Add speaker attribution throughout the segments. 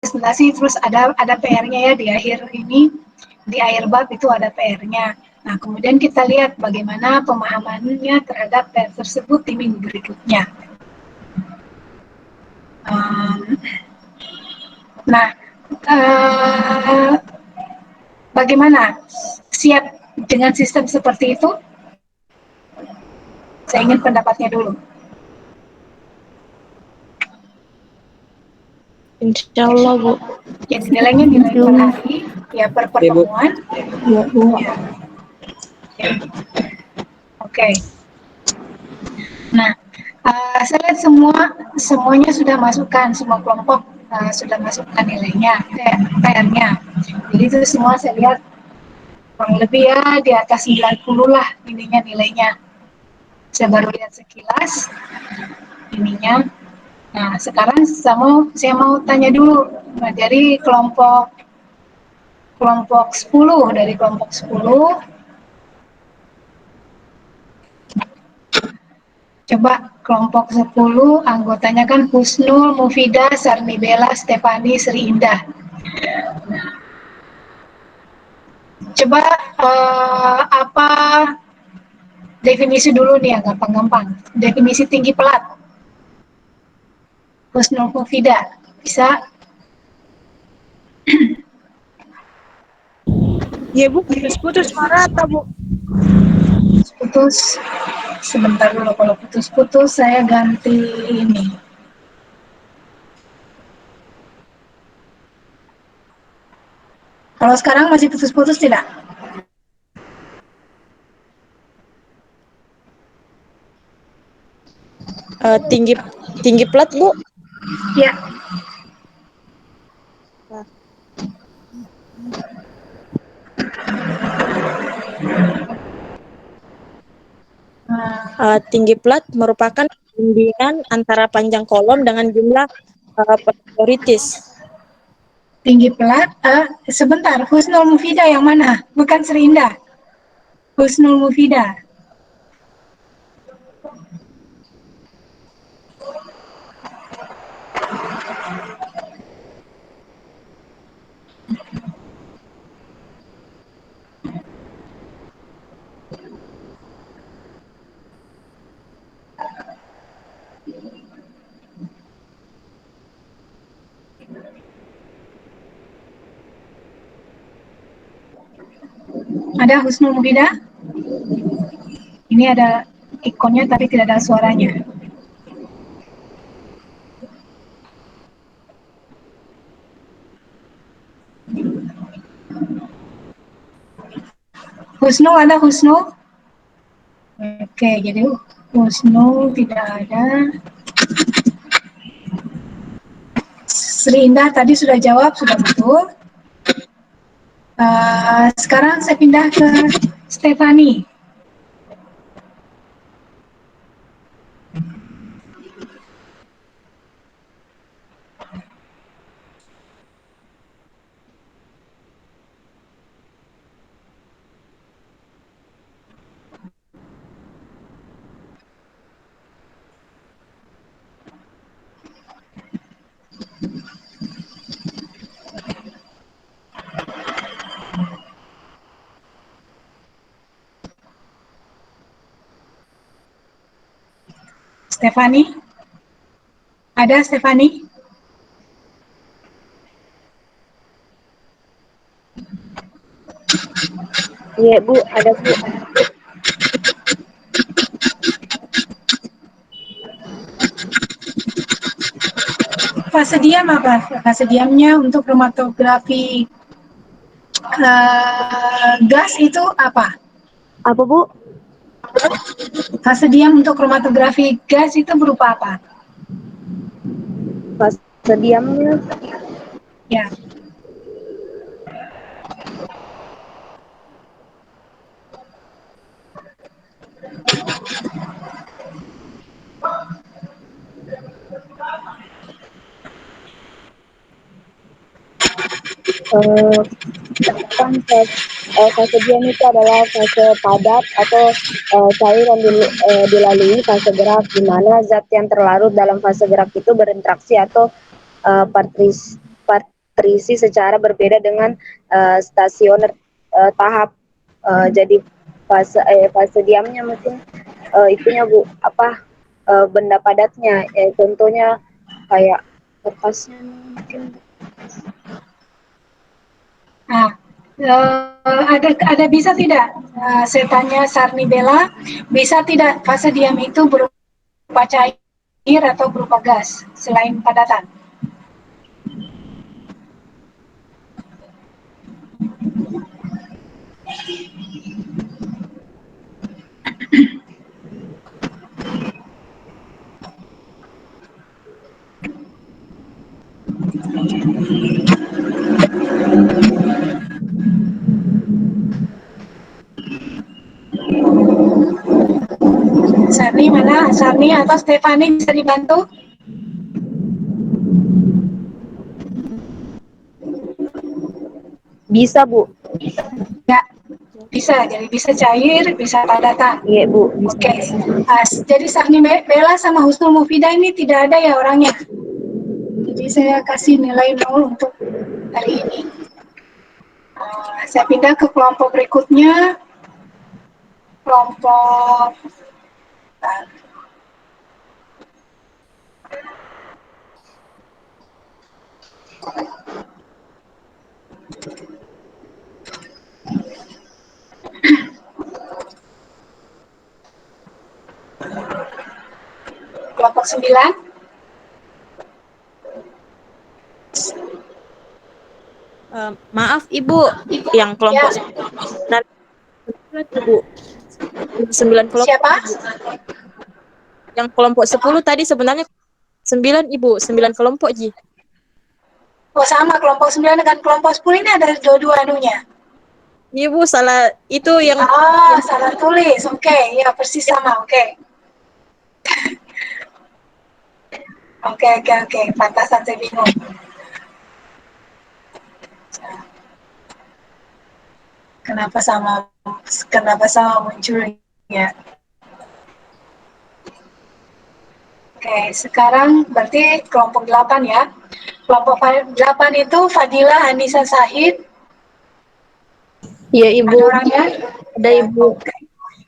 Speaker 1: presentasi terus ada PR-nya ya di akhir ini, di akhir bab itu ada PR-nya. Nah, kemudian kita lihat bagaimana pemahamannya terhadap PR tersebut di minggu berikutnya. Nah, bagaimana? Siap dengan sistem seperti itu? Saya ingin pendapatnya dulu.
Speaker 2: Insya Allah, Bu.
Speaker 1: Jadi nilainya nilai per hari, ya per pertemuan.
Speaker 2: Ya, Bu.
Speaker 1: Ya. Ya. Oke. Nah, saya lihat semuanya sudah masukkan, semua kelompok sudah masukkan nilainya, PR-nya. Jadi itu semua saya lihat kurang lebih ya di atas 90 lah ininya nilainya. Saya baru lihat sekilas ininya. Nah, sekarang saya mau tanya dulu dari kelompok 10, dari kelompok 10. Coba kelompok 10 anggotanya kan Husnul, Mufidah, Sarnibela, Stefani, Sri Indah. Coba apa definisi dulu nih yang gampang-gampang. Definisi tinggi pelat. Husnul, Mufidah. Bisa?
Speaker 2: Iya, Bu, putus-putus suara atau, Bu?
Speaker 1: Putus. Sebentar dulu, kalau putus-putus saya ganti ini. Kalau sekarang masih putus-putus tidak?
Speaker 2: Tinggi plat, Bu.
Speaker 1: Ya.
Speaker 2: Tinggi plat merupakan perbandingan antara panjang kolom dengan jumlah prioritis.
Speaker 1: Tinggi pelat, sebentar, Husnul Mufidah yang mana? Bukan Sri Indah. Husnul Mufidah. Ada Husnul Mufidah? Ini ada ikonnya tapi tidak ada suaranya. Husnul ada Husnul? Oke, jadi Husnul tidak ada. Sri Indah tadi sudah jawab, sudah betul. Sekarang saya pindah ke Stefani. Stefani? Ada Stefani?
Speaker 2: Iya, Bu, ada, Bu.
Speaker 1: Fase diam apa? Fase diamnya untuk kromatografi gas itu apa?
Speaker 2: Apa, Bu?
Speaker 1: Fase diam untuk kromatografi gas itu berupa apa?
Speaker 2: Fase diamnya.
Speaker 1: Ya.
Speaker 2: Fase diam itu adalah fase padat atau cair yang dilalui fase gerak, di mana zat yang terlarut dalam fase gerak itu berinteraksi atau terisi secara berbeda dengan stasioner tahap. Jadi fase diamnya mungkin itunya Bu, apa benda padatnya, contohnya kayak kertasnya mungkin Bu.
Speaker 1: Nah, ada bisa tidak, saya tanya Sarnibela, bisa tidak fase diam itu berupa cair atau berupa gas selain padatan? Sarni mana? Sarni atau Stefani bisa dibantu?
Speaker 2: Bisa Bu.
Speaker 1: Ya, bisa. Jadi bisa cair, bisa padatan.
Speaker 2: Iya Bu, bisa.
Speaker 1: Oke. Jadi Sarni Bella sama Husnul Mufidah ini tidak ada ya orangnya. Jadi saya kasih nilai 0 untuk hari ini. Saya pindah ke kelompok berikutnya. Kelompok kelompok 9.
Speaker 3: Maaf Ibu, yang kelompok
Speaker 1: Ya,
Speaker 3: 9 Ibu. 9 kelompok
Speaker 1: siapa?
Speaker 3: Ibu. Yang kelompok 10 tadi sebenarnya 9 Ibu, 9 kelompok Ji.
Speaker 1: Oh sama, kelompok 9 dengan kelompok 10 ini ada dua-dua anunya.
Speaker 3: Ibu salah itu yang
Speaker 1: Salah tulis. Oke, ya persis sama. Oke. Oke. Pantasan saya bingung. Kenapa sama munculnya? Oke, sekarang berarti kelompok 8 ya. Kelompok 8 itu Fadila Anissa Sahid.
Speaker 2: Iya Ibu.
Speaker 1: Ada orangnya?
Speaker 2: Ada Ibu.
Speaker 1: Oke.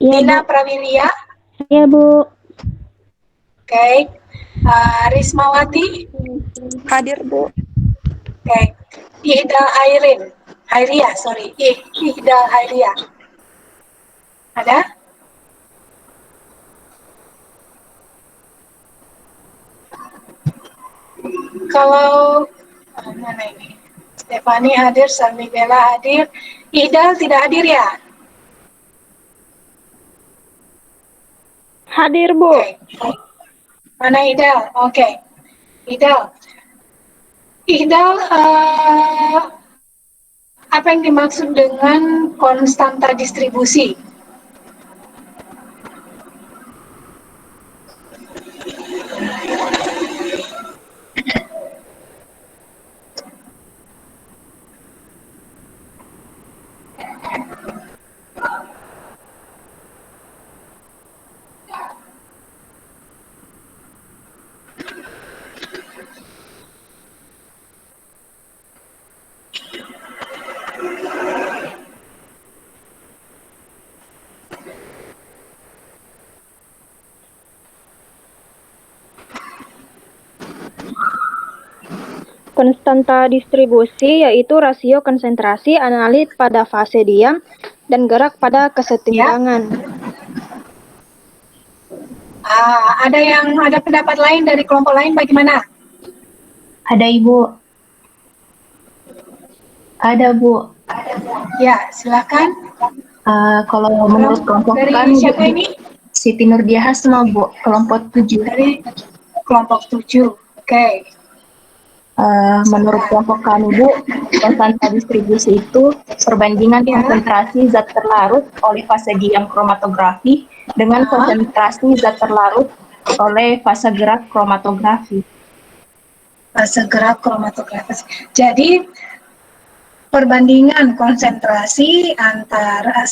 Speaker 2: Iya
Speaker 1: Dina
Speaker 2: Bu.
Speaker 1: Prawilia.
Speaker 2: Iya Bu.
Speaker 1: Oke. Rismawati.
Speaker 2: Hadir Bu.
Speaker 1: Oke. Ihda Hairia, sorry. Ihda Hairia. Ada? Kalau mana ini? Stefani hadir, Salmi Bella hadir. Ihdal tidak hadir ya?
Speaker 2: Hadir Bu.
Speaker 1: Oke. Mana Ihdal? Oke. Ihdal. Ihdal, apa yang dimaksud dengan konstanta distribusi?
Speaker 2: Konstanta distribusi yaitu rasio konsentrasi analit pada fase diam dan gerak pada kesetimbangan.
Speaker 1: Ada pendapat lain dari kelompok lain bagaimana?
Speaker 2: Ada Ibu. Ada Bu.
Speaker 1: Ya, silakan.
Speaker 2: Kalau menurut kelompok
Speaker 1: dari
Speaker 2: kami
Speaker 1: siapa ini?
Speaker 2: Siti Nurdiah Hasma Bu, kelompok 7.
Speaker 1: Dari kelompok 7. Oke.
Speaker 2: Menurut kelompok kami Bu, konstanta distribusi itu perbandingan konsentrasi zat terlarut oleh fase diam kromatografi dengan konsentrasi zat terlarut oleh fase gerak kromatografi.
Speaker 1: Fase gerak kromatografi. Jadi perbandingan konsentrasi antara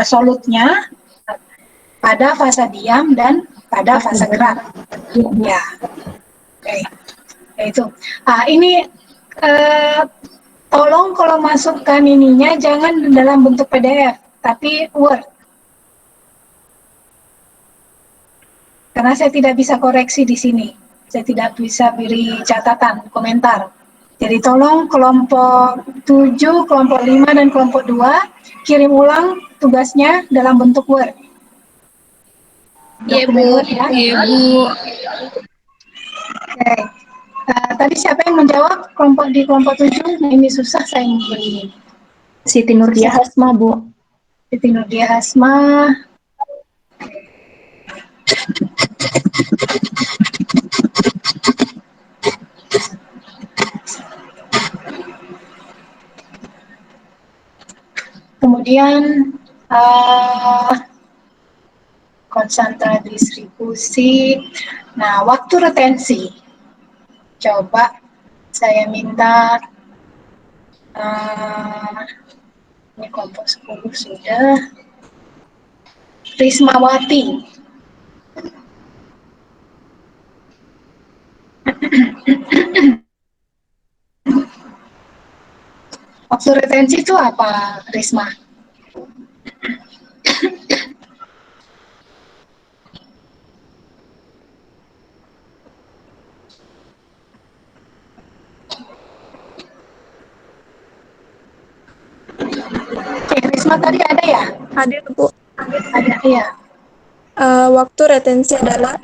Speaker 1: solutnya pada fase diam dan pada fase gerak. Ya. Oke. Itu. Ini Eh, tolong kalau masukkan ininya jangan dalam bentuk PDF, tapi Word. Karena saya tidak bisa koreksi di sini. Saya tidak bisa beri catatan, komentar. Jadi tolong kelompok 7, kelompok 5, dan kelompok 2 kirim ulang tugasnya dalam bentuk Word.
Speaker 3: Iya,
Speaker 1: Dokumen
Speaker 3: Bu.
Speaker 1: Word ya.
Speaker 2: Iya, Bu.
Speaker 1: Oke. Tadi siapa yang menjawab kelompok di kelompok 7? Nah, ini susah saya memberi.
Speaker 2: Siti Nurdia Hasma, Bu.
Speaker 1: Siti Nurdia Hasma. Kemudian konsentrasi distribusi. Nah, waktu retensi. Coba saya minta ini kelompok 10 sudah. Rismawati. Waktu retensi itu apa, Risma? Oke, Risma tadi ada ya?
Speaker 3: Hadir, Bu.
Speaker 1: Ada ya.
Speaker 3: Waktu retensi adalah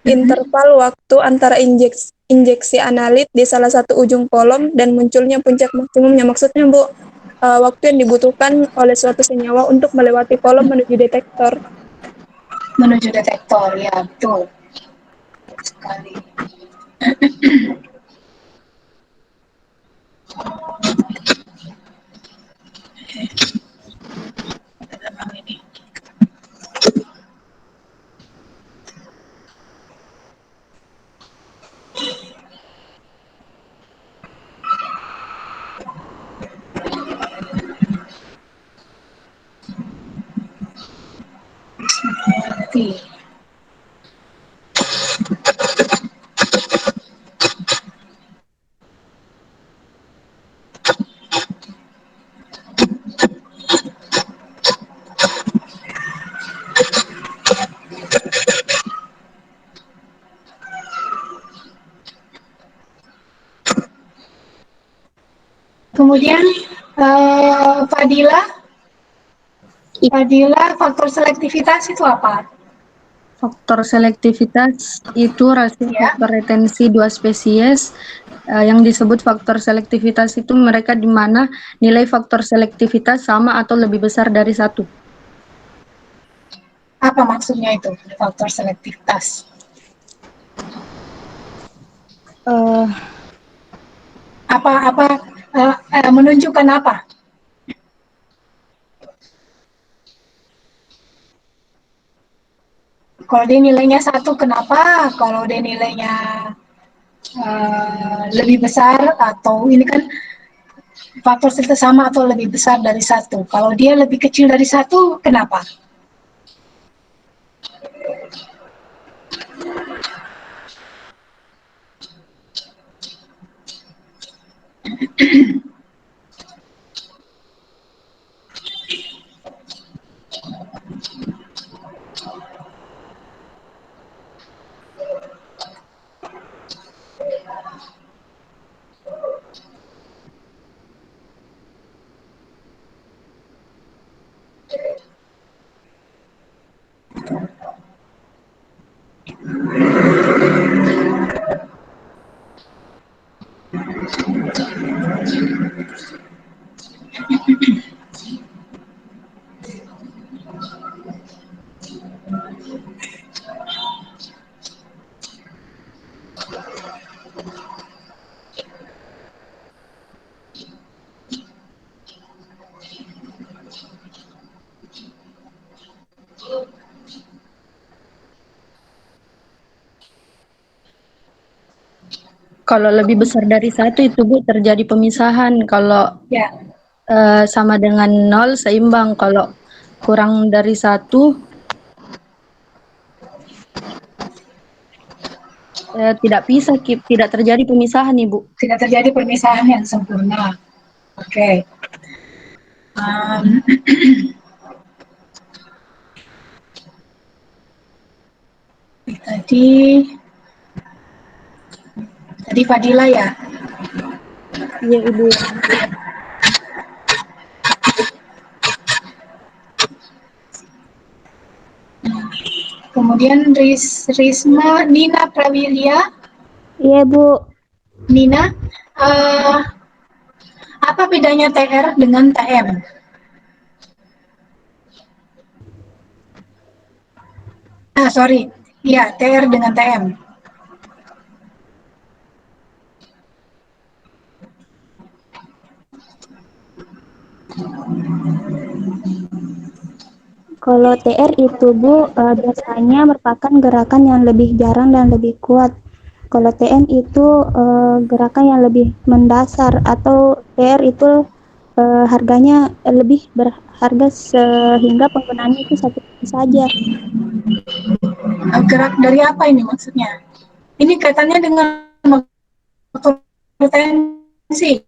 Speaker 3: interval waktu antara injeksi analit di salah satu ujung kolom dan munculnya puncak maksimumnya. Maksudnya, Bu, waktu yang dibutuhkan oleh suatu senyawa untuk melewati kolom menuju detektor.
Speaker 1: Menuju detektor, ya betul. Sekali. Oke. Kemudian Fadila, faktor selektivitas itu apa?
Speaker 4: Faktor selektivitas itu rasio
Speaker 1: Ya.
Speaker 4: faktor retensi dua spesies. Yang disebut faktor selektivitas itu mereka di mana nilai faktor selektivitas sama atau lebih besar dari 1.
Speaker 1: Apa maksudnya itu, faktor selektivitas? Menunjukkan apa? Kalau dia nilainya 1, kenapa? Kalau dia nilainya lebih besar, atau ini kan faktor sama atau lebih besar dari 1. Kalau dia lebih kecil dari 1, kenapa?
Speaker 4: Kalau lebih besar dari 1 itu Bu terjadi pemisahan. Kalau
Speaker 1: Ya.
Speaker 4: sama dengan 0 seimbang. Kalau kurang dari 1 tidak bisa, tidak terjadi pemisahan, Ibu.
Speaker 1: Tidak terjadi pemisahan yang sempurna. Oke. Um, tadi tadi Fadila ya.
Speaker 3: Iya, Ibu.
Speaker 1: Kemudian Risma Nina Prawilia.
Speaker 3: Iya, Bu.
Speaker 1: Nina, apa bedanya TR dengan TM? Sorry. Iya, TR dengan TM.
Speaker 3: Kalau TR itu, Bu, biasanya merupakan gerakan yang lebih jarang dan lebih kuat. Kalau TM itu gerakan yang lebih mendasar, atau TR itu harganya lebih berharga sehingga penggunaannya itu satu kali saja.
Speaker 1: Gerak dari apa ini maksudnya? Ini kaitannya dengan potensi.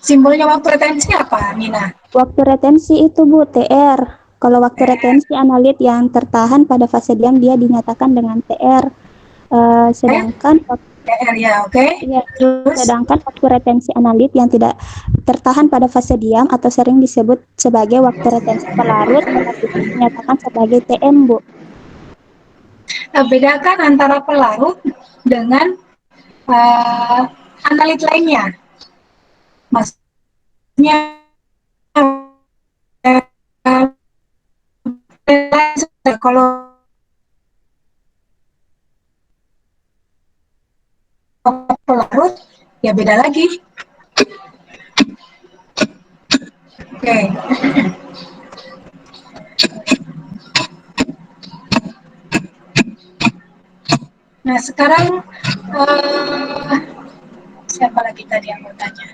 Speaker 1: Simbolnya waktu retensi apa, Nina?
Speaker 3: Waktu retensi itu, Bu, TR. Kalau waktu retensi analit yang tertahan pada fase diam, dia dinyatakan dengan TR. Sedangkan
Speaker 1: TR ya, oke.
Speaker 3: ya,
Speaker 1: Terus
Speaker 3: sedangkan waktu retensi analit yang tidak tertahan pada fase diam atau sering disebut sebagai waktu retensi pelarut, dinyatakan sebagai TM, Bu.
Speaker 1: bedakan antara pelarut dengan uh, analit lainnya. Maksudnya kalau pelarut ya beda lagi. Oke. Nah sekarang siapa lagi tadi yang mau tanya?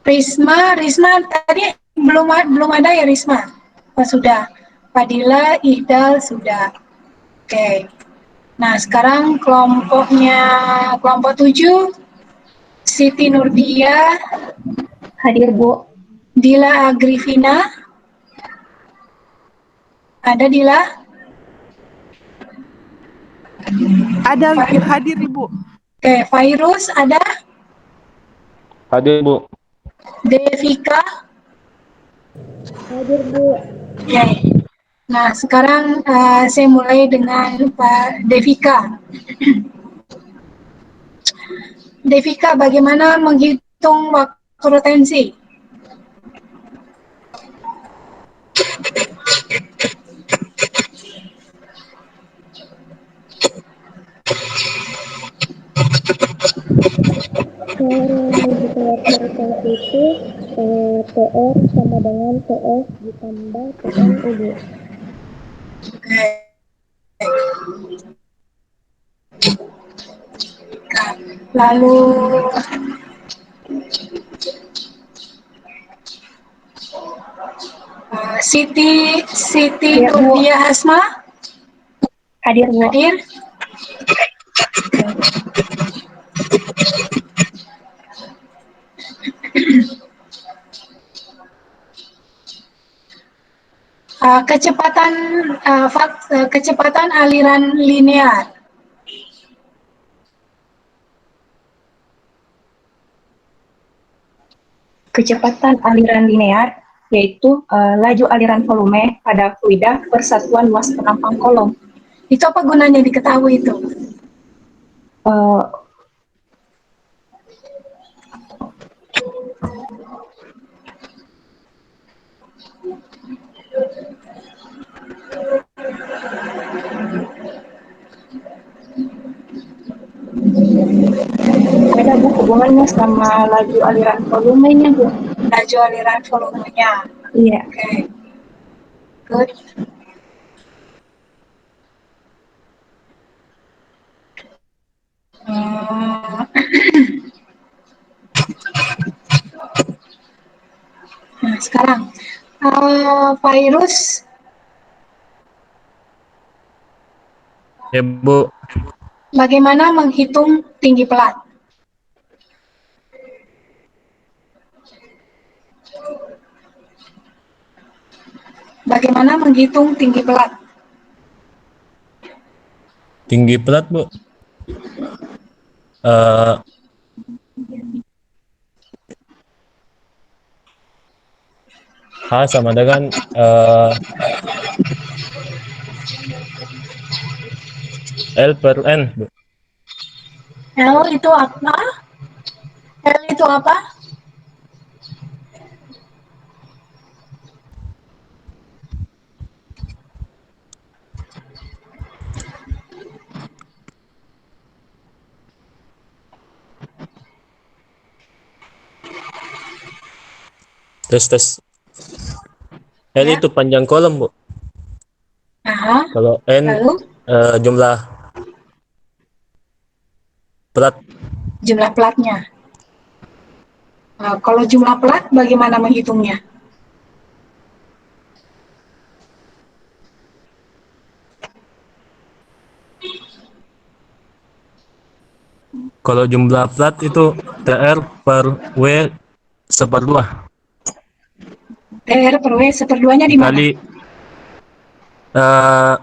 Speaker 1: Risma tadi belum ada ya Risma? Oh, sudah. Fadila, Ihdal sudah. Oke. Nah sekarang kelompok 7, Siti Nurdia,
Speaker 2: Hadir, Bu.
Speaker 1: Dila Agrifina, ada Dila?
Speaker 5: Ada, hadir Ibu.
Speaker 1: Oke, Fairuz ada?
Speaker 6: Hadir, Bu.
Speaker 1: Devika?
Speaker 3: Hadir, Bu.
Speaker 1: Oke. Nah, sekarang saya mulai dengan Pak Devika. Devika, bagaimana menghitung waktu retensi?
Speaker 3: Cara menghitung waktu retensi itu TR sama dengan TS ditambah TM, Ibu.
Speaker 1: Oke. Lalu Siti
Speaker 2: Ya, Bu.
Speaker 1: Nurdia Hasma
Speaker 2: Hadir, Bu.
Speaker 1: hadir. Kecepatan aliran linear.
Speaker 2: Kecepatan aliran linear yaitu laju aliran volume pada fluida per satuan luas penampang kolom.
Speaker 1: Itu apa gunanya diketahui itu?
Speaker 2: Uh, Ada Bu hubungannya sama laju aliran volumenya Bu.
Speaker 1: Laju aliran volumenya.
Speaker 2: Iya.
Speaker 1: Oke. Good. Hmm. Nah, sekarang virus
Speaker 6: Ya, Bu.
Speaker 1: bagaimana menghitung tinggi pelat? Bagaimana menghitung tinggi pelat?
Speaker 6: Tinggi pelat, Bu. Eh, H sama dengan L per N, Bu.
Speaker 1: L itu apa? L itu apa?
Speaker 6: Tes. L
Speaker 1: Ya.
Speaker 6: itu panjang kolom, Bu.
Speaker 1: Nah,
Speaker 6: Kalau N
Speaker 1: lalu
Speaker 6: jumlah pelat.
Speaker 1: jumlah pelatnya. Nah, kalau jumlah pelat bagaimana menghitungnya?
Speaker 6: Kalau jumlah plat itu TR per W seperdua
Speaker 1: TR per W seperduanya di mana?
Speaker 6: dikali eh,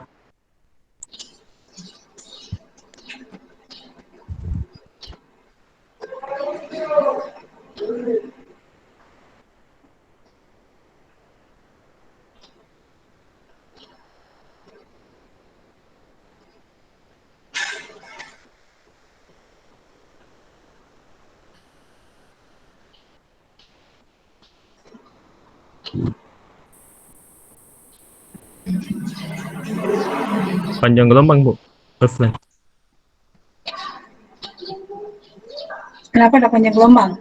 Speaker 6: panjang gelombang, Bu. Wavelength.
Speaker 1: Kenapa ada panjang gelombang?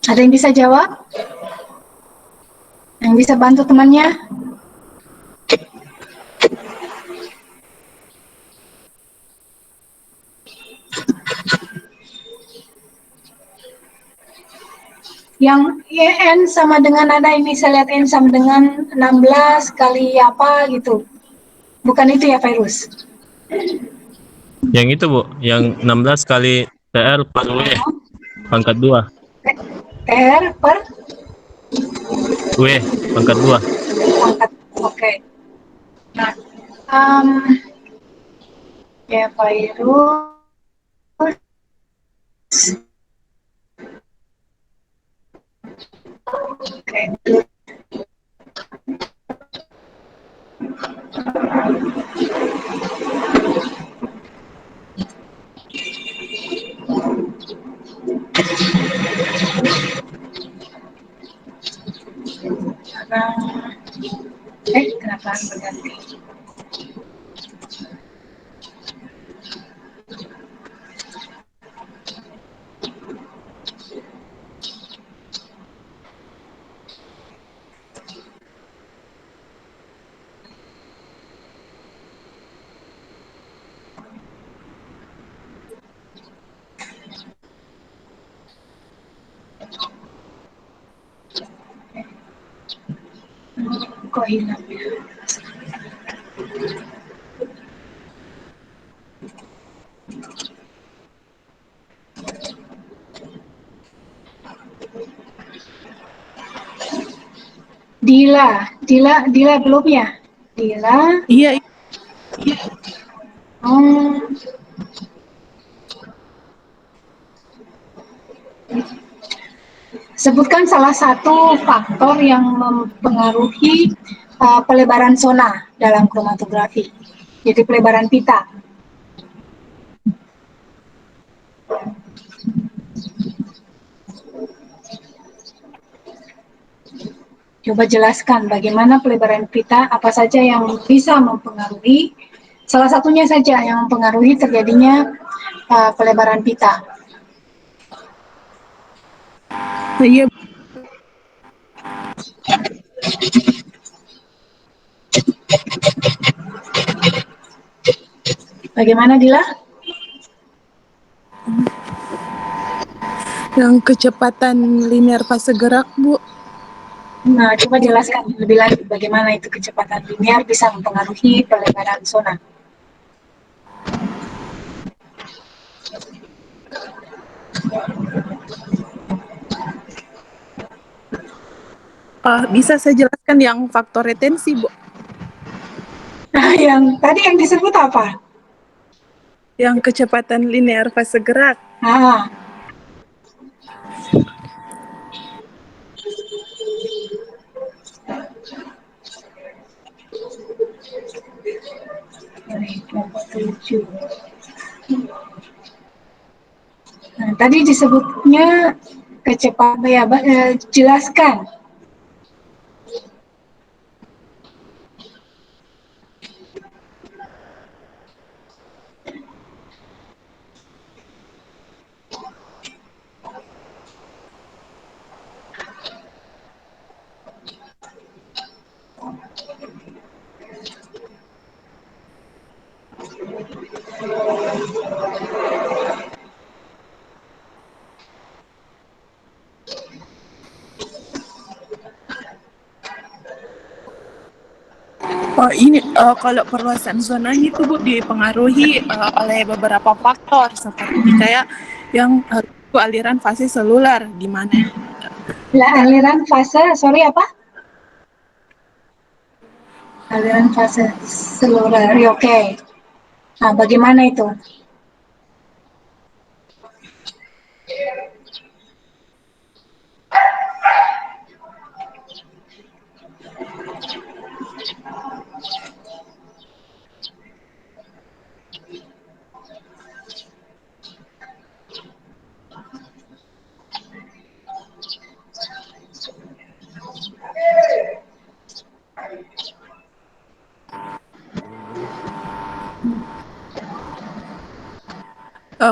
Speaker 1: Ada yang bisa jawab? Yang bisa bantu temannya? Yang N sama dengan ada ini, saya lihat N sama dengan 16 kali apa gitu. Bukan itu ya, virus?
Speaker 6: Yang itu, Bu, yang 16 kali TR per W pangkat 2.
Speaker 1: TR per
Speaker 6: W pangkat 2.
Speaker 1: pangkat. Oke. Nah, ya virus. Oke. Kenapa berganti? Kok hilang ya? Dila belum ya? Dila.
Speaker 5: Iya,
Speaker 1: Hmm. Sebutkan salah satu faktor yang mempengaruhi pelebaran zona dalam kromatografi. Jadi pelebaran pita. Coba jelaskan bagaimana pelebaran pita, apa saja yang bisa mempengaruhi Salah satunya saja yang mempengaruhi terjadinya pelebaran pita.
Speaker 5: Iya,
Speaker 1: Bagaimana Dila?
Speaker 5: yang kecepatan linear fase gerak, Bu.
Speaker 1: Nah, coba jelaskan lebih lanjut bagaimana itu kecepatan linear bisa mempengaruhi pelebaran zona.
Speaker 5: Bisa saya jelaskan yang faktor retensi, Bu.
Speaker 1: Nah, yang tadi yang disebut apa?
Speaker 5: Yang kecepatan linear fase gerak.
Speaker 1: Ah, ini kelompok 7. Nah, tadi disebutnya kecepatan ya, jelaskan.
Speaker 5: Ini kalau perluasan zonanya itu, Bu, dipengaruhi oleh beberapa faktor seperti kayak yang aliran fase seluler di mana
Speaker 1: Aliran fase, sorry apa? Aliran fase seluler, oke. Nah, bagaimana itu?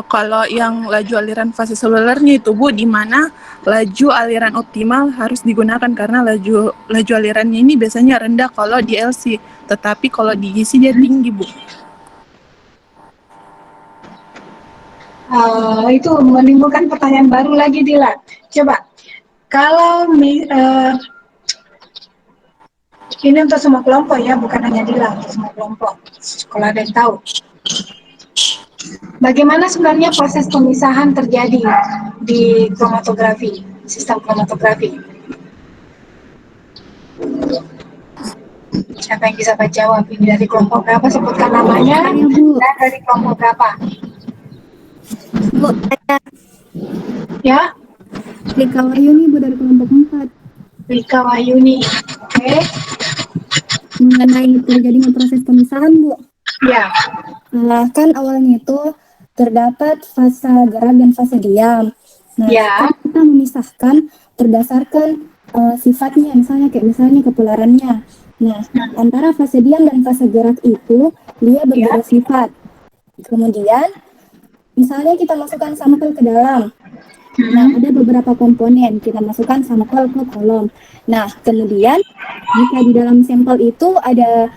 Speaker 5: kalau yang laju aliran fase selulernya itu, Bu, di mana laju aliran optimal harus digunakan karena laju alirannya ini biasanya rendah kalau di LC, tetapi kalau di GC dia tinggi, Bu.
Speaker 1: Itu menimbulkan pertanyaan baru lagi, Dila. Coba, kalau ini untuk semua kelompok ya, bukan hanya Dila, untuk semua kelompok. Kalau ada yang tahu. Bagaimana sebenarnya proses pemisahan terjadi di kromatografi, sistem kromatografi? Siapa yang bisa jawab? Ini dari kelompok berapa? Sebutkan namanya.
Speaker 7: Saya, Bu.
Speaker 1: Dan dari kelompok berapa?
Speaker 7: Bu, saya
Speaker 1: Ya,
Speaker 7: Rika Wahyuni, Bu, dari kelompok 4.
Speaker 1: Rika Wahyuni. Oke.
Speaker 7: Mengenai terjadinya proses pemisahan, Bu.
Speaker 1: Ya,
Speaker 7: Kan awalnya itu terdapat fase gerak dan fase diam. Nah,
Speaker 1: ya,
Speaker 7: kan kita memisahkan berdasarkan sifatnya, misalnya kepularannya. Nah, antara fase diam dan fase gerak itu dia berbeda sifat. Kemudian, misalnya kita masukkan sampel ke dalam. Nah, ada beberapa komponen kita masukkan sampel ke kolom. Nah, kemudian jika di dalam sampel itu ada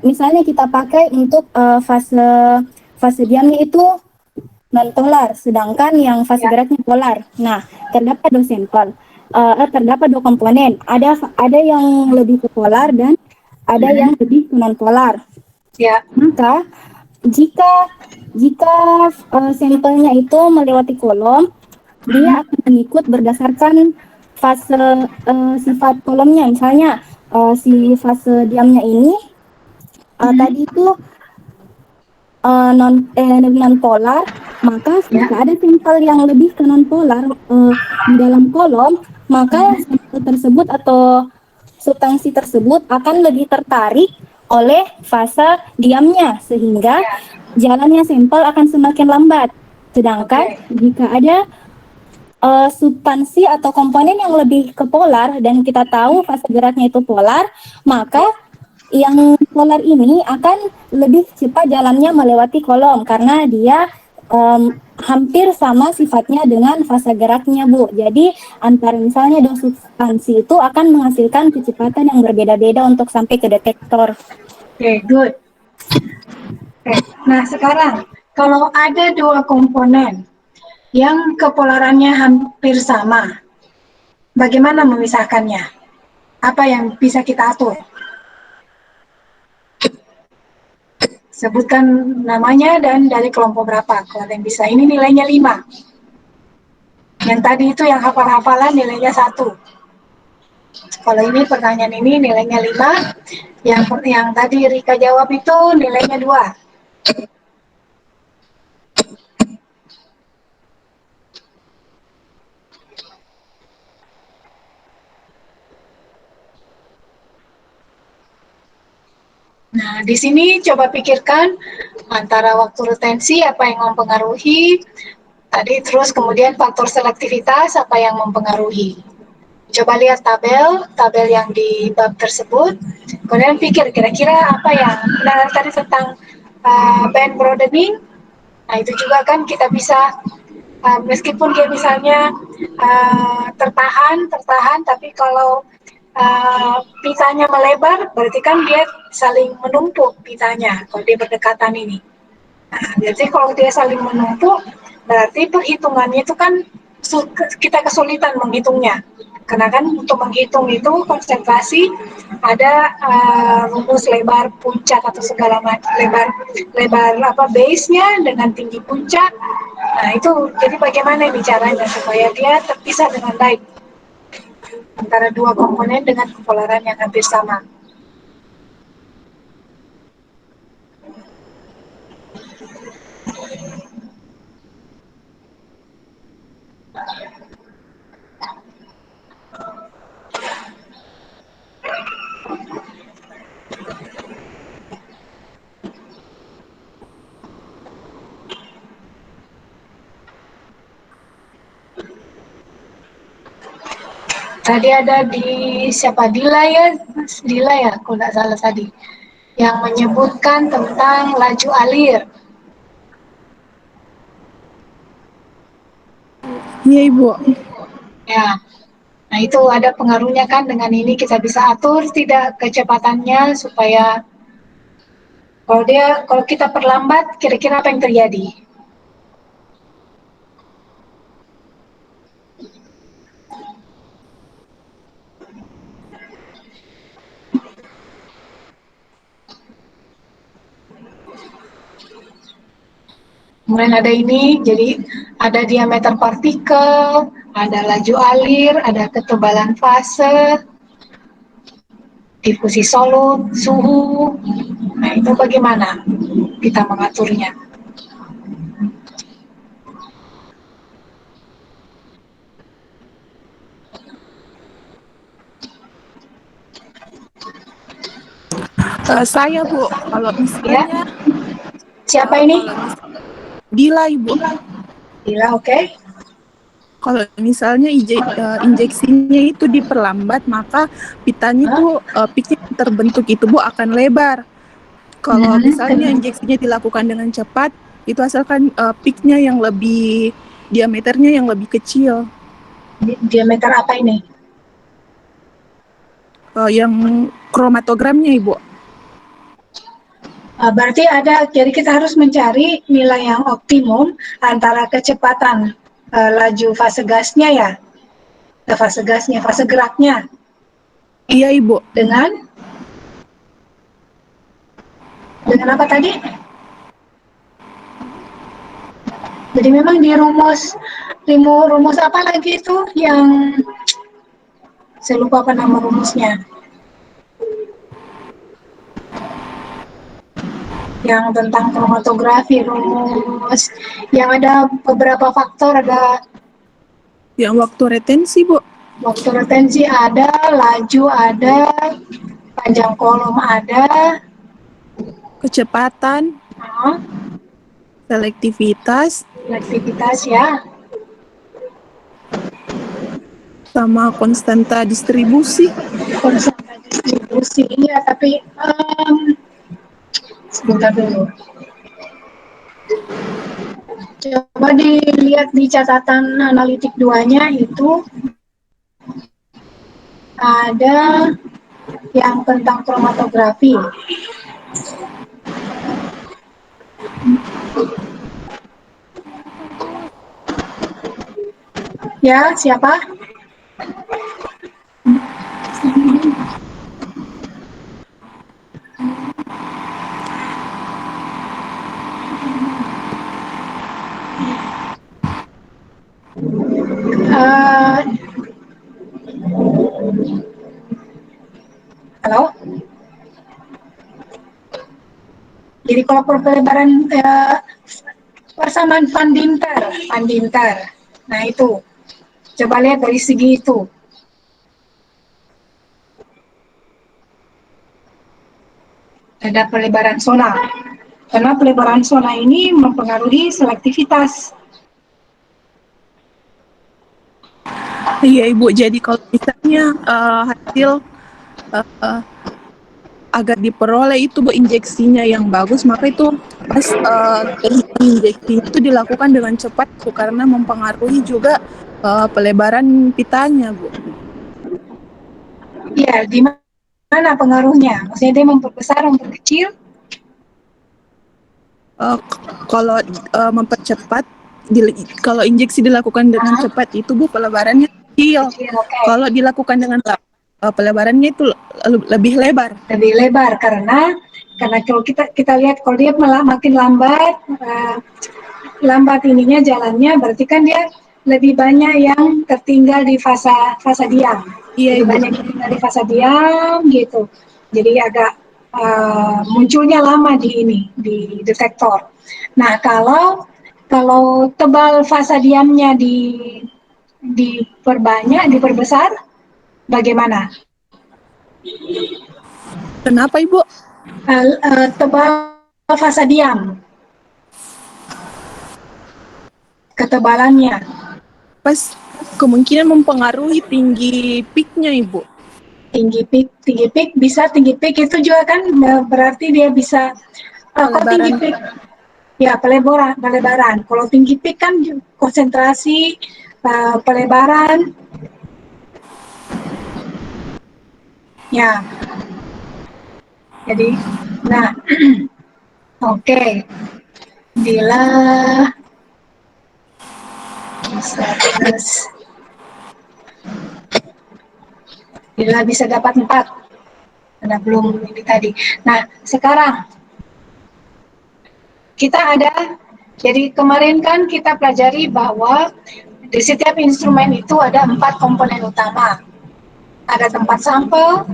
Speaker 7: misalnya kita pakai untuk fase diamnya itu non polar, sedangkan yang fase geraknya polar. Nah, terdapat dua sampel, terdapat dua komponen. Ada yang lebih ke polar dan ada yang lebih ke non polar.
Speaker 1: ya.
Speaker 7: Maka jika sampelnya itu melewati kolom, dia akan mengikut berdasarkan fase sifat kolomnya. Misalnya si fase diamnya ini tadi itu non polar, maka jika ada sampel yang lebih ke non polar di dalam kolom, maka sampel tersebut atau substansi tersebut akan lebih tertarik oleh fase diamnya, sehingga jalannya sampel akan semakin lambat. Sedangkan jika ada substansi atau komponen yang lebih ke polar dan kita tahu fase geraknya itu polar, maka yang solar ini akan lebih cepat jalannya melewati kolom karena dia hampir sama sifatnya dengan fase geraknya, Bu. Jadi antara misalnya dua substansi itu akan menghasilkan kecepatan yang berbeda-beda untuk sampai ke detektor.
Speaker 1: Oke, good. Oke, nah sekarang kalau ada dua komponen yang kepolarannya hampir sama, bagaimana memisahkannya? Apa yang bisa kita atur? Sebutkan namanya dan dari kelompok berapa. Kalau yang bisa, ini nilainya 5. Yang tadi itu yang hafal-hafalan nilainya 1. Kalau ini pertanyaan ini nilainya 5. Yang tadi Rika jawab itu nilainya 2. Nah, di sini coba pikirkan antara waktu retensi apa yang mempengaruhi, tadi terus kemudian faktor selektivitas apa yang mempengaruhi. Coba lihat tabel yang di bab tersebut, kemudian pikir kira-kira apa yang, nah tadi tentang band broadening, nah itu juga kan kita bisa, meskipun dia misalnya tertahan, tapi kalau pitanya melebar, berarti kan dia saling menumpuk pitanya kalau dia berdekatan ini. Nah, jadi kalau dia saling menumpuk, berarti perhitungannya itu kan kita kesulitan menghitungnya. Karena kan untuk menghitung itu konsentrasi ada rumus lebar puncak atau segala macam lebar apa base-nya dengan tinggi puncak. Nah itu jadi bagaimana nih caranya supaya dia terpisah dengan baik antara dua komponen dengan kepolaran yang hampir sama. Tadi ada di siapa Dila ya, kalau nggak salah tadi, yang menyebutkan tentang laju alir.
Speaker 5: Iya, Ibu.
Speaker 1: Ya, nah itu ada pengaruhnya kan dengan ini kita bisa atur tidak kecepatannya supaya kalau kita perlambat kira-kira apa yang terjadi? Kemudian ada ini, jadi ada diameter partikel, ada laju alir, ada ketebalan fase, difusi solut, suhu. Nah, itu bagaimana kita mengaturnya?
Speaker 5: Saya, Bu, kalau
Speaker 1: Ya,
Speaker 5: misalnya
Speaker 1: siapa ini?
Speaker 5: Dila, Ibu.
Speaker 1: Dila, oke.
Speaker 5: Kalau misalnya injeksinya itu diperlambat, maka pitanya itu peaknya yang terbentuk itu, Bu, akan lebar. Kalau misalnya injeksinya dilakukan dengan cepat, itu asalkan peaknya yang lebih, diameternya yang lebih kecil.
Speaker 1: Diameter apa ini?
Speaker 5: Yang kromatogramnya, Ibu.
Speaker 1: Berarti jadi kita harus mencari nilai yang optimum antara kecepatan laju fase gasnya ya, fase geraknya.
Speaker 5: Iya, Ibu.
Speaker 1: Dengan apa tadi? Jadi memang di rumus apa lagi itu yang saya lupa apa nama rumusnya. Yang tentang kromatografi, rumus yang ada beberapa faktor, ada
Speaker 5: Yang waktu retensi, Bu.
Speaker 1: waktu retensi ada, laju ada, panjang kolom ada,
Speaker 5: Kecepatan, selektivitas,
Speaker 1: aktivitas ya.
Speaker 5: sama konstanta distribusi.
Speaker 1: Konstanta distribusi. distribusi. Iya, tapi sebentar dulu. Coba dilihat di catatan analitik 2-nya itu ada yang tentang kromatografi. Ya, siapa? Eh, halo? Jadi kalau pelebaran persamaan Van Dinter. Nah itu, coba lihat dari segi itu. Ada pelebaran zona. Karena pelebaran zona ini mempengaruhi selektivitas.
Speaker 5: Iya Ibu, jadi kalau misalnya hasil eh, agar diperoleh itu Bu injeksinya yang bagus, maka itu teknik injeksinya itu dilakukan dengan cepat Bu, karena mempengaruhi juga pelebaran pitanya Bu.
Speaker 1: Iya, di mana pengaruhnya? Maksudnya dia memperbesar, memperkecil?
Speaker 5: Kalau mempercepat, kalau injeksi dilakukan dengan cepat itu Bu pelebarannya kecil.
Speaker 1: Kecil, oke.
Speaker 5: Kalau dilakukan dengan pelebarannya itu lebih lebar.
Speaker 1: Lebih lebar karena kalau kita lihat kalau dia malah makin lambat ininya jalannya, berarti kan dia lebih banyak yang tertinggal di fase diam.
Speaker 5: Iya
Speaker 1: Lebih
Speaker 5: Ibu.
Speaker 1: banyak yang tinggal di fase diam gitu. Jadi agak munculnya lama di detektor. Nah, kalau tebal fase diamnya diperbanyak, diperbesar, bagaimana?
Speaker 5: Kenapa Ibu?
Speaker 1: Tebal fase diam, ketebalannya.
Speaker 5: Pas kemungkinan mempengaruhi tinggi peaknya Ibu.
Speaker 1: Tinggi peak bisa tinggi peak itu juga kan berarti dia bisa kalau tinggi
Speaker 5: Pelebaran.
Speaker 1: peak ya pelebaran. Kalau tinggi peak kan konsentrasi pelebaran ya. Jadi nah oke. Bila bisa dapat 4 karena belum ini tadi. Nah, sekarang kita jadi kemarin kan kita pelajari bahwa di setiap instrumen itu ada 4 komponen utama. Ada tempat sampel,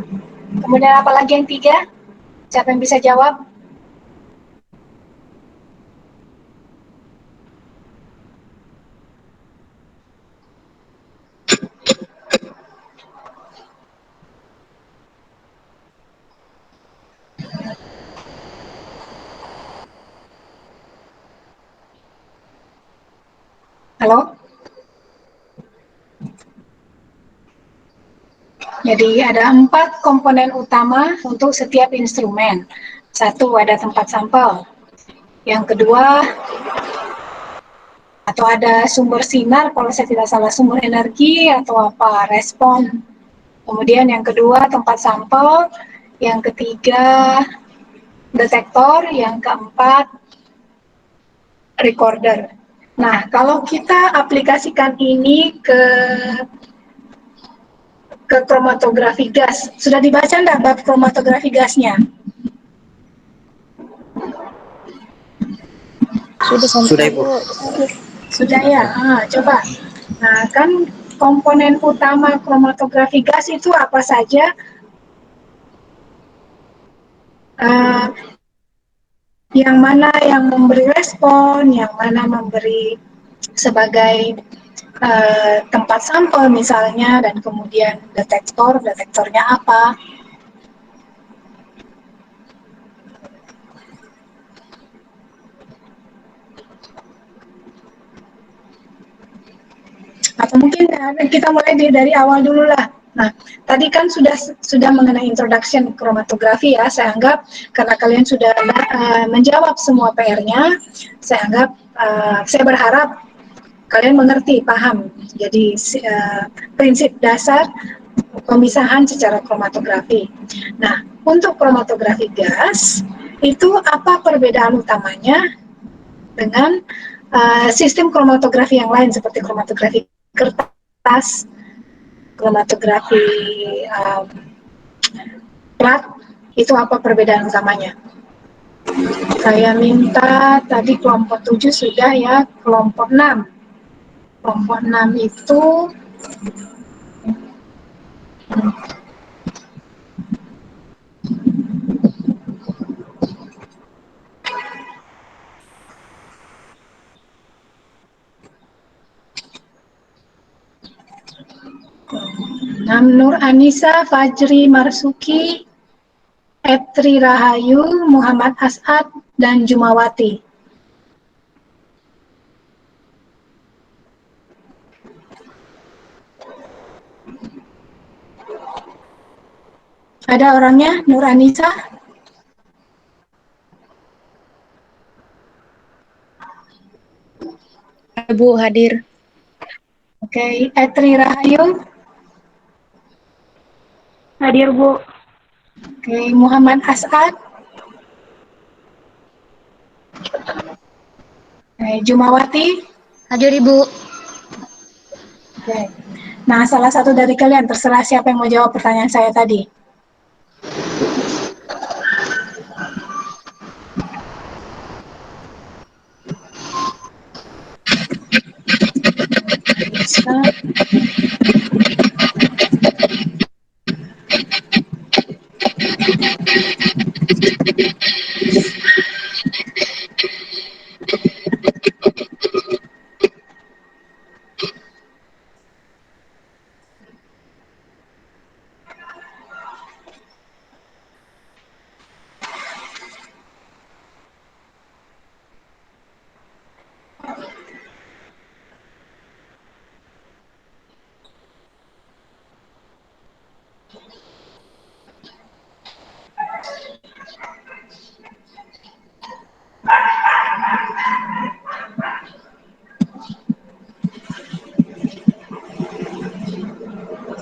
Speaker 1: kemudian apa lagi yang 3? Siapa yang bisa jawab? Halo? Jadi ada 4 komponen utama untuk setiap instrumen. Satu ada tempat sampel. Yang kedua atau ada sumber sinar, kalau saya tidak salah sumber energi atau apa, respon. Kemudian yang kedua tempat sampel, yang ketiga detektor, yang keempat recorder. Nah, kalau kita aplikasikan ini ke kromatografi gas, sudah dibaca enggak bab kromatografi gasnya?
Speaker 8: Sudah Ibu.
Speaker 1: Sudah ya, coba. Nah, kan komponen utama kromatografi gas itu apa saja? Yang mana yang memberi respon, yang mana memberi sebagai tempat sampel misalnya, dan kemudian detektornya apa? Atau mungkin kita mulai dari awal dulu lah. Nah, tadi kan sudah mengenai introduction kromatografi ya. Saya anggap karena kalian sudah menjawab semua PR-nya, saya berharap kalian mengerti, paham. Jadi prinsip dasar pemisahan secara kromatografi. Nah, untuk kromatografi gas itu apa perbedaan utamanya dengan sistem kromatografi yang lain seperti kromatografi kertas, kromatografi plat, itu apa perbedaan utamanya? Saya minta tadi kelompok 7 sudah ya, kelompok 6. Kelompok 6 itu Nur Anissa, Fajri Marsuki, Etri Rahayu, Muhammad As'ad, dan Jumawati. Ada orangnya, Nur Anissa?
Speaker 8: Bu, hadir.
Speaker 1: Oke, Etri Rahayu?
Speaker 8: Hadir, Bu.
Speaker 1: Oke, Muhammad As'ad? Oke, Jumawati?
Speaker 8: Hadir, Ibu.
Speaker 1: Oke. Nah, salah satu dari kalian, terserah siapa yang mau jawab pertanyaan saya tadi.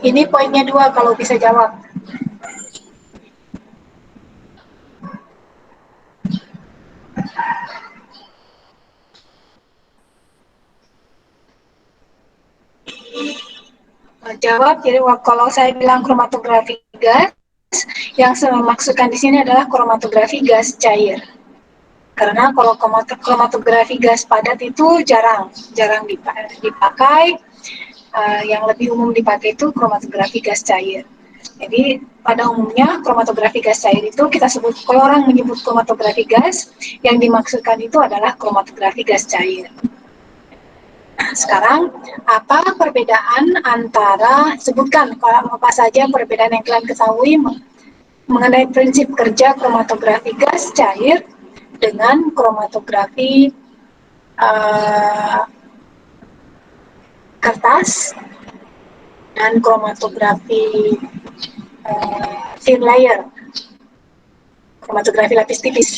Speaker 1: Ini poinnya 2 kalau bisa jawab. Jawab, jadi kalau saya bilang kromatografi gas, yang saya maksudkan di sini adalah kromatografi gas cair. Karena kalau kromatografi gas padat itu jarang dipakai. Yang lebih umum dipakai itu kromatografi gas cair. Jadi pada umumnya kromatografi gas cair itu kita sebut, kalau orang menyebut kromatografi gas, yang dimaksudkan itu adalah kromatografi gas cair. Nah, sekarang apa perbedaan antara, sebutkan kalau apa saja perbedaan yang kalian ketahui mengenai prinsip kerja kromatografi gas cair dengan kromatografi kertas dan kromatografi thin layer, kromatografi lapis tipis.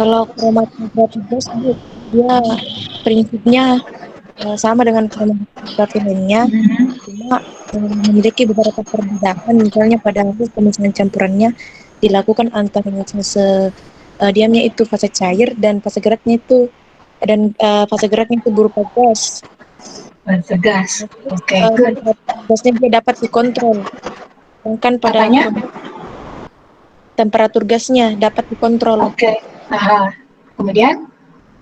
Speaker 8: Kalau kromatografi gas, Bu, dia prinsipnya sama dengan kromatografi lainnya, cuma memiliki beberapa perbedaan. Misalnya pada hasil pemisahan campurannya dilakukan antara fase diamnya itu fase cair dan fase geraknya itu berupa gas.
Speaker 1: Fase gas. Oke, good.
Speaker 8: Temperatur gasnya dia dapat dikontrol. Sedangkan pada
Speaker 1: Apanya?
Speaker 8: temperatur gasnya dapat dikontrol.
Speaker 1: Oke. Aha. Kemudian?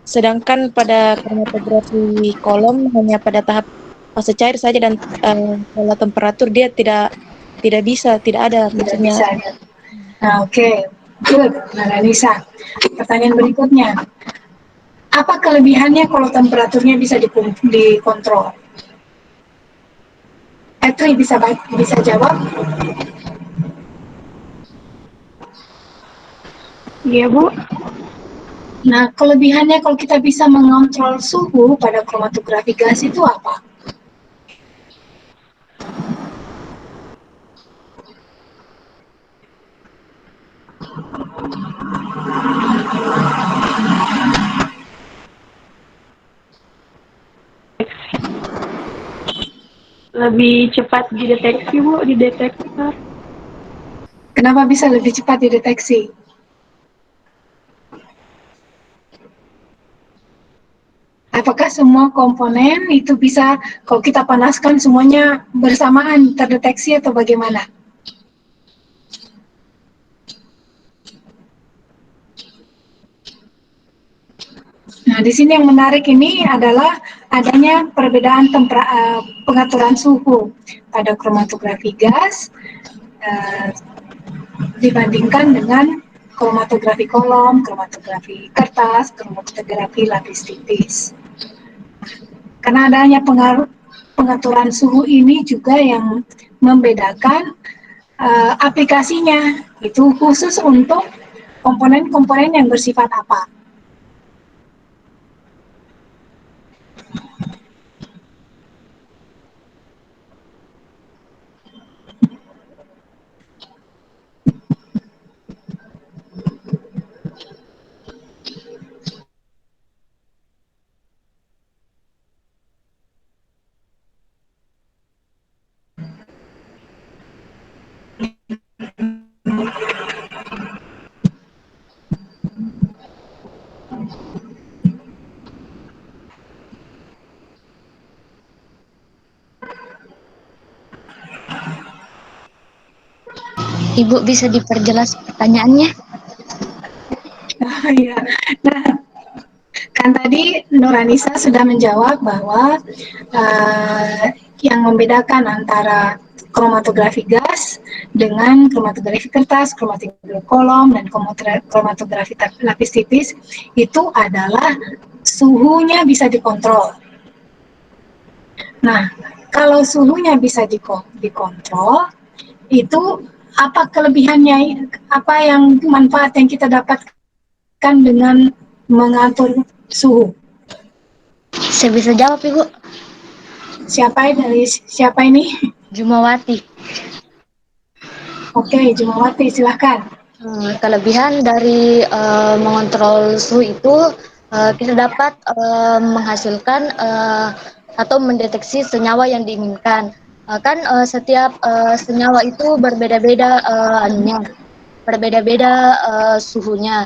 Speaker 8: Sedangkan pada kromatografi kolom hanya pada tahap fase cair saja dan kalau temperatur dia tidak bisa, tidak ada
Speaker 1: Tidak
Speaker 8: maksudnya.
Speaker 1: bisa. Nah, oke. Good, Nisa. Pertanyaan berikutnya. Apa kelebihannya kalau temperaturnya bisa dikontrol? Etri bisa jawab?
Speaker 3: Iya, Bu.
Speaker 1: Nah, kelebihannya kalau kita bisa mengontrol suhu pada kromatografi gas itu apa?
Speaker 3: Lebih cepat dideteksi, Bu, di detektor.
Speaker 1: Kenapa bisa lebih cepat dideteksi? Apakah semua komponen itu bisa, kalau kita panaskan semuanya bersamaan terdeteksi atau bagaimana? Nah, di sini yang menarik ini adalah adanya perbedaan pengaturan suhu pada kromatografi gas dibandingkan dengan kromatografi kolom, kromatografi kertas, kromatografi lapis tipis. Karena adanya pengaturan suhu ini juga yang membedakan aplikasinya, itu khusus untuk komponen-komponen yang bersifat apa.
Speaker 9: Ibu bisa diperjelas pertanyaannya?
Speaker 1: Iya. Nah, kan tadi Nuranisa sudah menjawab bahwa yang membedakan antara kromatografi gas dengan kromatografi kertas, kromatografi kolom, dan kromatografi lapis tipis itu adalah suhunya bisa dikontrol. Nah, kalau suhunya bisa dikontrol, itu apa kelebihannya, apa yang manfaat yang kita dapatkan dengan mengatur suhu?
Speaker 9: Saya bisa jawab, Ibu.
Speaker 1: Siapa ini?
Speaker 9: Jumawati.
Speaker 1: Oke, Jumawati, silahkan.
Speaker 9: Kelebihan dari mengontrol suhu itu kita dapat menghasilkan atau mendeteksi senyawa yang diinginkan. Kan setiap senyawa itu berbeda-beda berbeda-beda suhunya.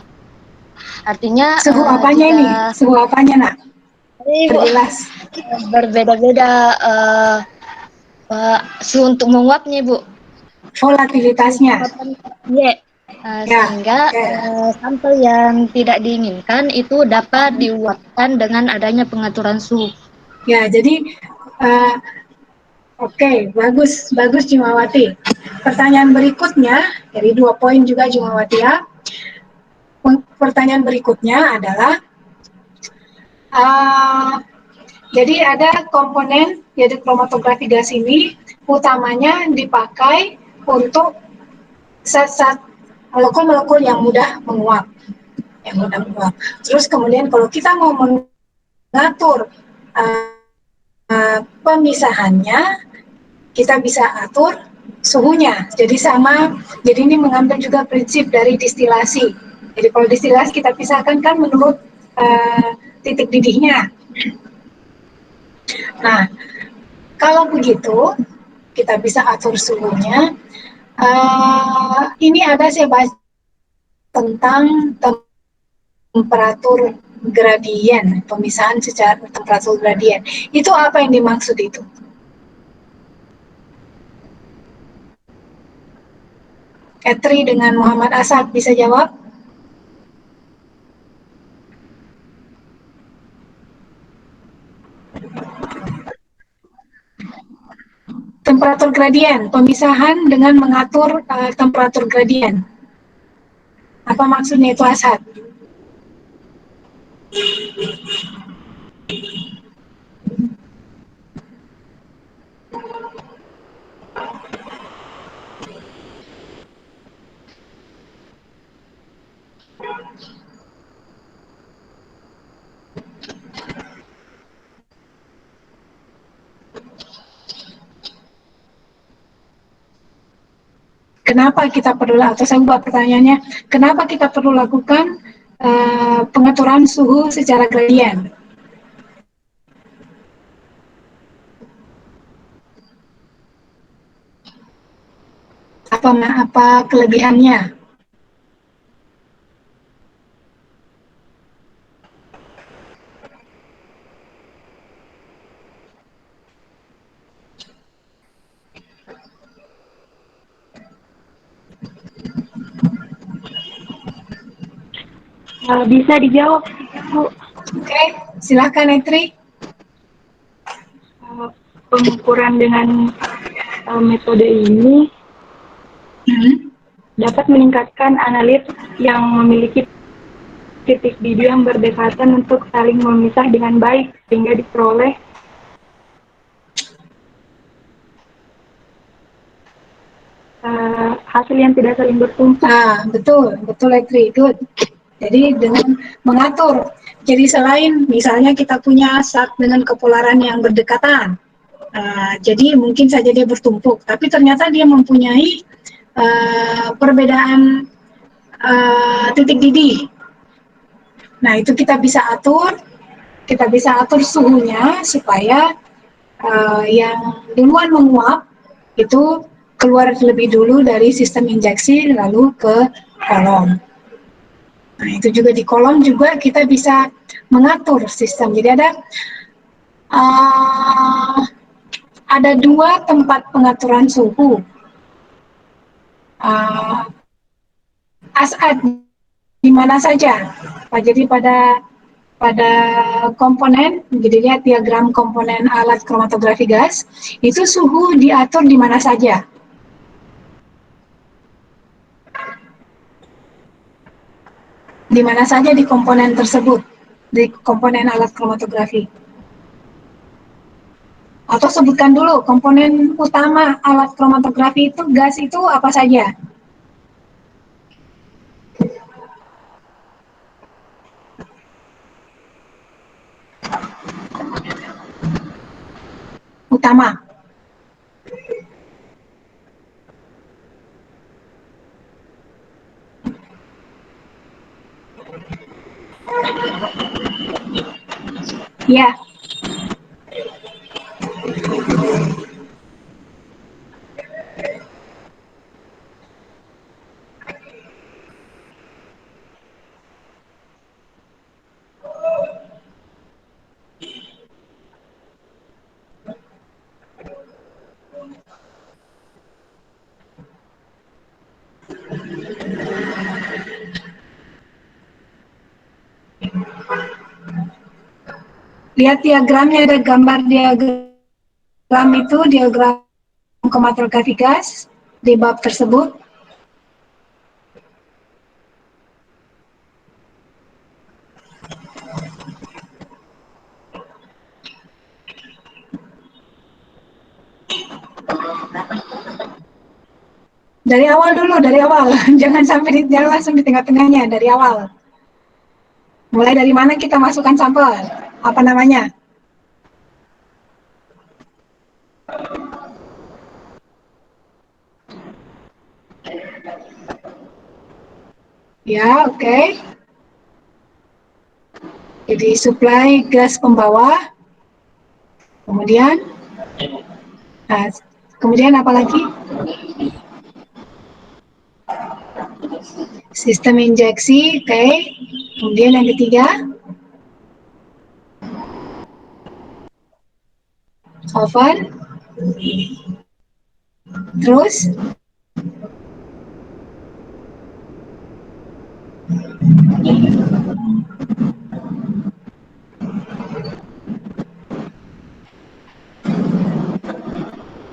Speaker 9: Artinya
Speaker 1: Suhu apanya
Speaker 9: jika
Speaker 1: ini? Suhu apanya, Nak?
Speaker 9: Ibu,
Speaker 1: Perjelas.
Speaker 9: berbeda-beda suhu untuk menguapnya, Bu.
Speaker 1: Volatilitasnya.
Speaker 9: Ya.
Speaker 1: Ya,
Speaker 9: Sehingga
Speaker 1: oke.
Speaker 9: sampel yang tidak diinginkan itu dapat diuapkan dengan adanya pengaturan suhu.
Speaker 1: Ya, jadi oke, bagus Jumawati. Pertanyaan berikutnya, dari 2 poin juga Jumawati ya. Pertanyaan berikutnya adalah, jadi ada komponen, yaitu kromatografi gas ini, utamanya dipakai untuk zat-zat molekul-molekul yang mudah menguap. Terus kemudian kalau kita mau mengatur pemisahannya, kita bisa atur suhunya. Jadi ini mengambil juga prinsip dari distilasi. Jadi kalau distilasi kita pisahkan kan menurut titik didihnya. Nah, kalau begitu kita bisa atur suhunya. Ini ada saya bahas tentang temperatur gradien, pemisahan secara temperatur gradien. Itu apa yang dimaksud itu? Katri dengan Muhammad Asad bisa jawab? Temperatur gradien, pemisahan dengan mengatur temperatur gradien. Apa maksudnya itu, Asad? Kenapa kita perlu, atau saya ubah pertanyaannya, kenapa kita perlu lakukan pengaturan suhu secara gradien? Apa kelebihannya?
Speaker 2: Bisa dijawab, Bu.
Speaker 1: Oke, silakan Etri.
Speaker 2: Pengukuran dengan metode ini dapat meningkatkan analit yang memiliki titik didih yang berdekatan untuk saling memisah dengan baik, sehingga diperoleh hasil yang tidak saling bertumpuk.
Speaker 1: Betul Etri, good. Jadi dengan mengatur, jadi selain misalnya kita punya zat dengan kepolaran yang berdekatan, jadi mungkin saja dia bertumpuk, tapi ternyata dia mempunyai perbedaan titik didih. Nah, itu kita bisa atur suhunya supaya yang duluan menguap itu keluar lebih dulu dari sistem injeksi lalu ke kolom. Nah, itu juga di kolom juga kita bisa mengatur sistem. Jadi ada dua tempat pengaturan suhu. Asad di mana saja? Jadi pada komponen, jadi lihat diagram komponen alat kromatografi gas, itu suhu diatur di mana saja? Di mana saja di komponen tersebut, di komponen alat kromatografi? Atau sebutkan dulu komponen utama alat kromatografi itu, gas itu apa saja? Utama. Ya. Lihat diagramnya, ada gambar diagram itu, diagram kromatografi gas di bab tersebut. Dari awal dulu, dari awal. Jangan langsung di tengah-tengahnya, dari awal. Mulai dari mana kita masukkan sampel? Apa namanya? Ya, oke. Jadi supply gas pembawa. Kemudian apa lagi? Sistem injeksi, oke. Kemudian yang ketiga, Oven. Terus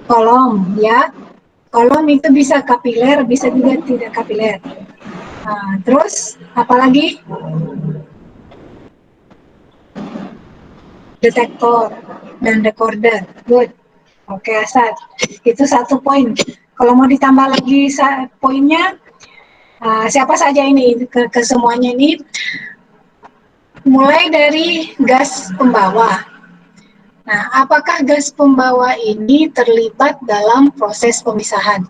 Speaker 1: kolom ya. Kolom itu bisa kapiler, bisa juga tidak kapiler. Nah, terus apalagi? Detektor dan recorder. Good. Oke, Asad. Itu 1 poin. Kalau mau ditambah lagi poinnya, siapa saja ini ke semuanya ini? Mulai dari gas pembawa. Nah, apakah gas pembawa ini terlibat dalam proses pemisahan?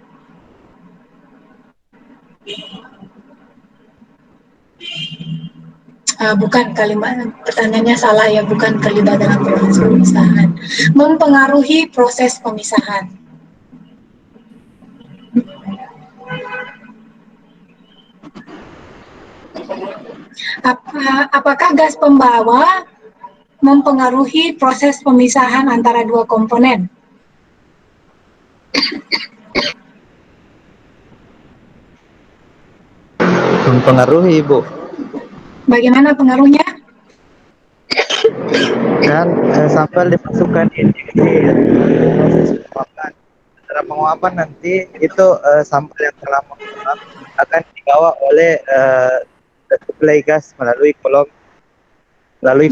Speaker 1: Bukan, kalimat pertanyaannya salah ya, bukan terlibat dalam proses pemisahan. Mempengaruhi proses pemisahan. Apakah gas pembawa mempengaruhi proses pemisahan antara dua komponen?
Speaker 10: Mempengaruhi, Bu.
Speaker 1: Bagaimana pengaruhnya?
Speaker 10: Dan sampel dimasukkan ini proses penguapan. Setelah penguapan nanti itu sampel yang telah menguap akan dibawa oleh suplai gas melalui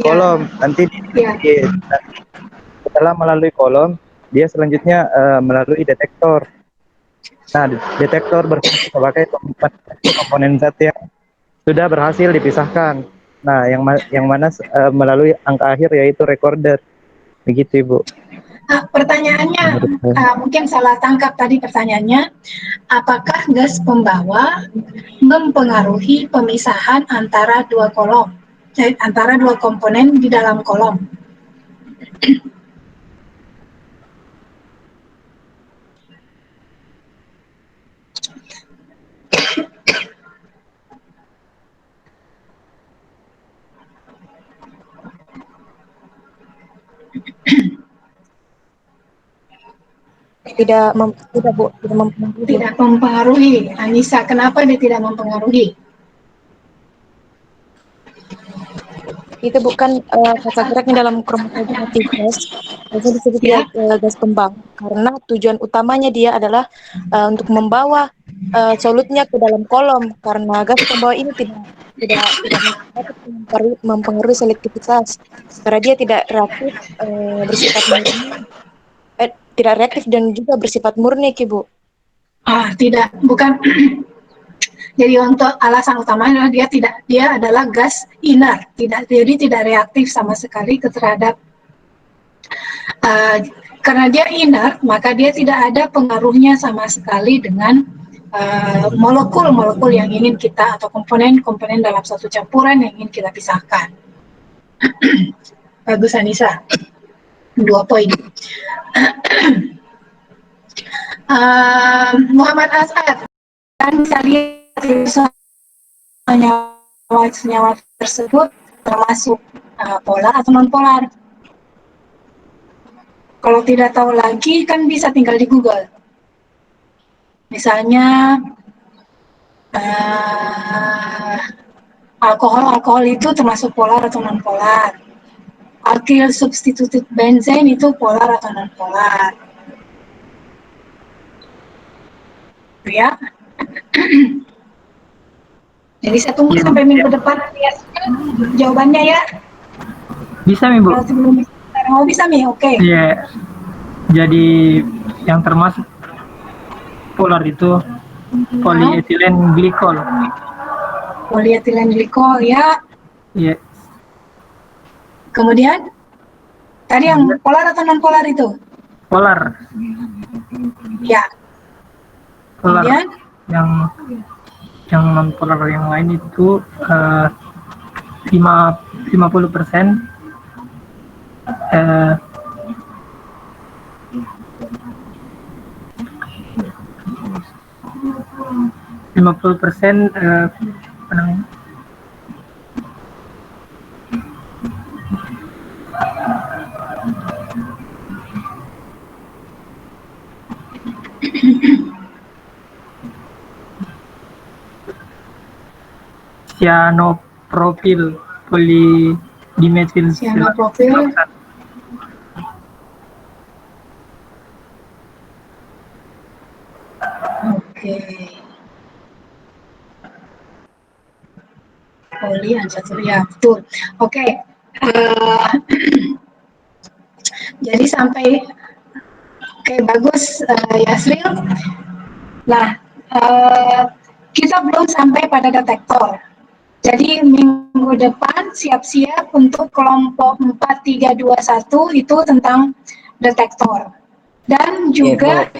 Speaker 10: kolom nanti setelah melalui kolom dia selanjutnya melalui detektor. Nah, detektor berfungsi sebagai komponen zat yang sudah berhasil dipisahkan. Nah, yang mana melalui angka akhir yaitu recorder. Begitu, Ibu.
Speaker 1: Pertanyaannya mungkin salah tangkap tadi pertanyaannya. Apakah gas pembawa mempengaruhi pemisahan antara dua kolom, antara dua komponen di dalam kolom?
Speaker 8: Tidak, Bu, tidak mempengaruhi.
Speaker 1: Tidak mempengaruhi. Anissa, kenapa dia tidak mempengaruhi?
Speaker 8: Itu bukan fase geraknya dalam kromatografi gas. Biasanya disebut gas pembawa karena tujuan utamanya dia adalah untuk membawa solutnya ke dalam kolom, karena gas pembawa ini tidak mempengaruhi selektivitas karena dia tidak reaktif, bersifat murni, tidak reaktif dan juga bersifat murni, Ibu.
Speaker 1: Tidak, bukan. Jadi untuk alasan utamanya dia adalah gas inert, jadi tidak reaktif sama sekali terhadap karena dia inert, maka dia tidak ada pengaruhnya sama sekali dengan molekul-molekul yang ingin kita atau komponen-komponen dalam satu campuran yang ingin kita pisahkan. Bagus, Anissa. 2 poin. Muhammad Asad, kan bisa lihat senyawa tersebut termasuk polar atau non polar. Kalau tidak tahu lagi kan bisa tinggal di Google. Misalnya alkohol itu termasuk polar atau non polar. Alkyl substituted benzene itu polar atau non polar. Ya. Jadi saya tunggu sampai minggu depan ya jawabannya ya.
Speaker 11: Bisa Mi, Bu?
Speaker 1: Mau bisa Mi, oke.
Speaker 11: Iya. Jadi yang termasuk polar itu polyethylene glycol.
Speaker 1: Polyethylene glycol ya.
Speaker 11: Iya.
Speaker 1: Kemudian tadi yang polar atau non polar itu?
Speaker 11: Polar.
Speaker 1: Ya.
Speaker 11: Polar.
Speaker 1: Kemudian
Speaker 11: yang non polar yang lain itu 50%. 50% Cyanopropil polydimethyl
Speaker 1: Cyanopropil.
Speaker 11: siloxane.
Speaker 1: Oke. Poliunsaturated, ya betul. Oke. Jadi sampai bagus, Yasril. Nah, kita belum sampai pada detektor. Jadi minggu depan siap-siap untuk kelompok 4321 itu tentang detektor. Dan juga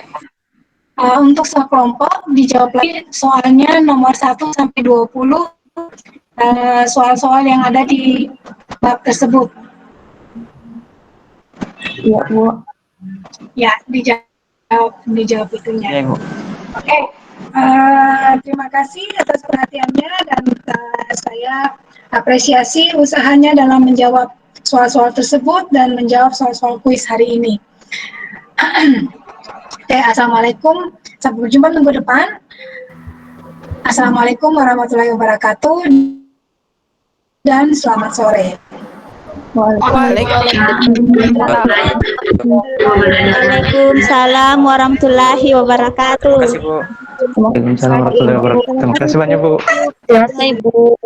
Speaker 1: untuk sekelompok dijawab lagi soalnya nomor 1 sampai 20, soal-soal yang ada di bab tersebut.
Speaker 2: Iya, Bu.
Speaker 1: Ya, dijawab itunya.
Speaker 10: Iya, Bu.
Speaker 1: Oke, terima kasih atas perhatiannya dan saya apresiasi usahanya dalam menjawab soal-soal tersebut dan menjawab soal-soal kuis hari ini. Oke, assalamualaikum. Sampai berjumpa minggu depan. Assalamualaikum warahmatullahi wabarakatuh dan selamat sore.
Speaker 12: Waalaikumsalam warahmatullahi wabarakatuh.
Speaker 10: Terima kasih, Bu. Waalaikumsalam warahmatullahi wabarakatuh. Terima kasih banyak, Bu.
Speaker 8: Terima kasih, Bu.